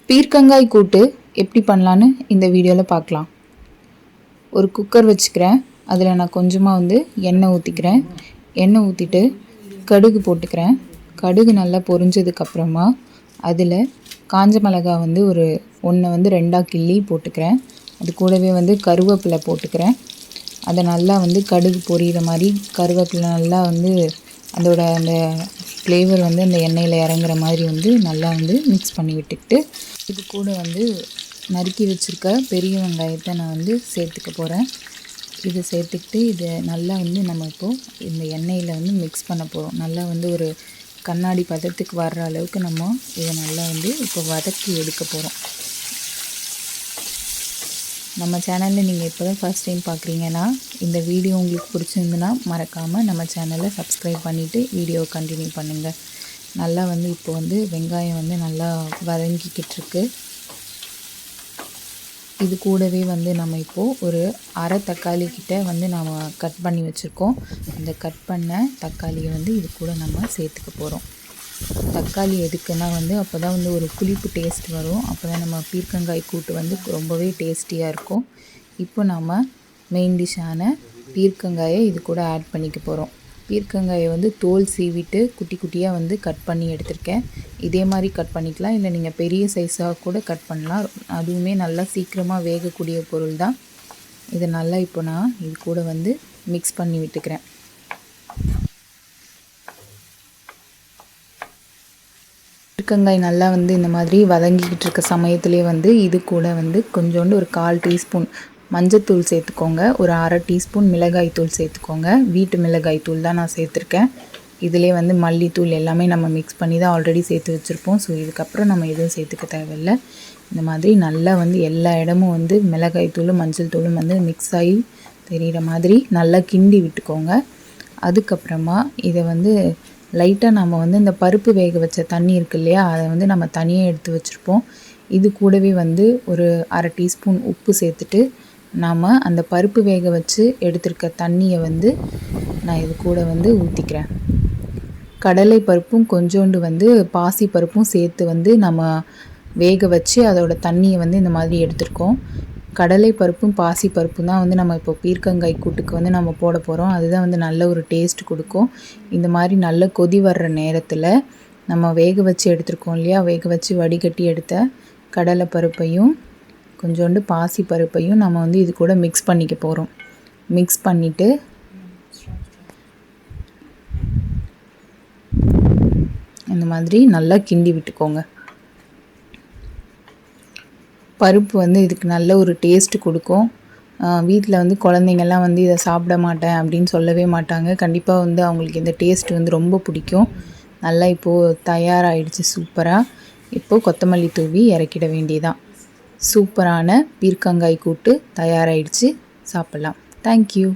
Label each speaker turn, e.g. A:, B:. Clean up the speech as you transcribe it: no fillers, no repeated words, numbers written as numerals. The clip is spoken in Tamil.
A: பீர்க்கங்காய் கூட்டு எப்படி பண்ணலான்னு இந்த வீடியோவில் பார்க்கலாம். ஒரு குக்கர் வச்சுக்கிறேன். அதில் நான் கொஞ்சமாக எண்ணெய் ஊற்றிக்கிறேன். எண்ணெய் ஊற்றிட்டு கடுகு போட்டுக்கிறேன். கடுகு நல்லா பொரிஞ்சதுக்கப்புறமா அதில் காஞ்ச மிளகாய் ஒரு ஒன்றை 2ஆக கிள்ளி போட்டுக்கிறேன். அது கூடவே கருவேப்பிலை போட்டுக்கிறேன். அதை நல்லா கடுகு பொரியிற மாதிரி கருவேப்பிலை நல்லா அதோட அந்த ஃப்ளேவர் அந்த எண்ணெயில் இறங்குற மாதிரி நல்லா மிக்ஸ் பண்ணி விட்டுக்கிட்டு இது கூட நறுக்கி வச்சுருக்க பெரிய வெங்காயத்தை நான் சேர்த்துக்க போகிறேன். இதை சேர்த்துக்கிட்டு இதை நல்லா நம்ம இப்போது இந்த எண்ணெயில் மிக்ஸ் பண்ண போகிறோம். நல்லா ஒரு கண்ணாடி பதத்துக்கு வர்ற அளவுக்கு நம்ம இதை நல்லா இப்போ வதக்கி எடுக்க போகிறோம். நம்ம சேனலில் நீங்கள் இப்போ தான் ஃபர்ஸ்ட் டைம் பார்க்குறீங்கன்னா இந்த வீடியோ உங்களுக்கு பிடிச்சிருந்துன்னா மறக்காமல் நம்ம சேனலை சப்ஸ்கிரைப் பண்ணிவிட்டு வீடியோவை கண்டினியூ பண்ணுங்கள். நல்லா இப்போ வெங்காயம் நல்லா வதங்கிக்கிட்டுருக்கு. இது கூடவே நம்ம இப்போது ஒரு அரை தக்காளி கிட்ட நாம் கட் பண்ணி வச்சுருக்கோம். அந்த கட் பண்ண தக்காளியை இது கூட நம்ம சேர்த்துக்க போகிறோம். தக்காளி எதுக்குன்னா அப்போ தான் ஒரு புளிப்பு டேஸ்ட் வரும். அப்போ தான் நம்ம பீர்க்கங்காய் கூட்டு ரொம்பவே டேஸ்டியாக இருக்கும். இப்போ நம்ம மெயின் டிஷ்ஷான பீர்க்கங்காயை இது கூட ஆட் பண்ணிக்க போகிறோம். பீர்க்கங்காயை தோல் சீவிட்டு குட்டி குட்டியாக கட் பண்ணி எடுத்திருக்கேன். இதே மாதிரி கட் பண்ணிக்கலாம், இல்லை நீங்கள் பெரிய சைஸாக கூட கட் பண்ணலாம். அதுவுமே நல்லா சீக்கிரமாக வேகக்கூடிய பொருள் தான். இதை நல்லா இப்போ நான் இது கூட மிக்ஸ் பண்ணி விட்டுக்கிறேன். பீர்க்கங்காய் நல்லா இந்த மாதிரி வதங்கிக்கிட்டு இருக்க சமயத்துலேயே இது கூட கொஞ்சோண்டு ஒரு 1/4 டீஸ்பூன் மஞ்சத்தூள் சேர்த்துக்கோங்க. ஒரு அரை டீஸ்பூன் மிளகாய் தூள் சேர்த்துக்கோங்க. வீட்டு மிளகாய் தூள் தான் நான் சேர்த்துருக்கேன். இதிலே மல்லித்தூள் எல்லாமே நம்ம மிக்ஸ் பண்ணி தான் ஆல்ரெடி சேர்த்து வச்சுருப்போம். ஸோ இதுக்கப்புறம் நம்ம எதுவும் சேர்த்துக்க தேவையில்லை. இந்த மாதிரி நல்லா எல்லா இடமும் மிளகாய் தூளும் மஞ்சள் தூளும் மிக்ஸ் ஆகி தெரிகிற மாதிரி நல்லா கிண்டி விட்டுக்கோங்க. அதுக்கப்புறமா இதை லைட்டாக நம்ம இந்த பருப்பு வேக வச்ச தண்ணி இருக்கு இல்லையா, அதை நம்ம தனியாக எடுத்து வச்சுருப்போம். இது கூடவே ஒரு அரை டீஸ்பூன் உப்பு சேர்த்துட்டு நாம் அந்த பருப்பு வேக வச்சு எடுத்துருக்க தண்ணியை நான் இது கூட ஊற்றிக்கிறேன். கடலை பருப்பும் கொஞ்சோண்டு பாசி பருப்பும் சேர்த்து நம்ம வேக வச்சு அதோட தண்ணியை இந்த மாதிரி எடுத்துருக்கோம். கடலை பருப்பும் பாசி பருப்பும் தான் நம்ம இப்போ பீர்க்கங்காய் கூட்டுக்கு நம்ம போட போகிறோம். அதுதான் நல்ல ஒரு டேஸ்ட் கொடுக்கும். இந்த மாதிரி நல்ல கொதி வர்ற நேரத்தில் நம்ம வேக வச்சு எடுத்துருக்கோம் இல்லையா, வேக வச்சு வடிகட்டி எடுத்த கடலை பருப்பையும் கொஞ்சோண்டு பாசி பருப்பையும் நம்ம இது கூட மிக்ஸ் பண்ணிக்க போகிறோம். மிக்ஸ் பண்ணிவிட்டு இந்த மாதிரி நல்லா கிண்டி விட்டுக்கோங்க. பருப்பு இதுக்கு நல்ல ஒரு டேஸ்ட்டு கொடுக்கும். வீட்டில் குழந்தைங்கள்லாம் இதை சாப்பிட மாட்டேன் அப்படின்னு சொல்லவே மாட்டாங்க. கண்டிப்பாக அவங்களுக்கு இந்த டேஸ்ட் ரொம்ப பிடிக்கும். நல்லா இப்போது தயாராகிடுச்சு சூப்பராக. இப்போது கொத்தமல்லி தூவி இறக்கிட வேண்டியதான். சூப்பரான பீர்க்கங்காய் கூட்டு தயாராகிடுச்சு. சாப்பிட்லாம். தேங்க்யூ.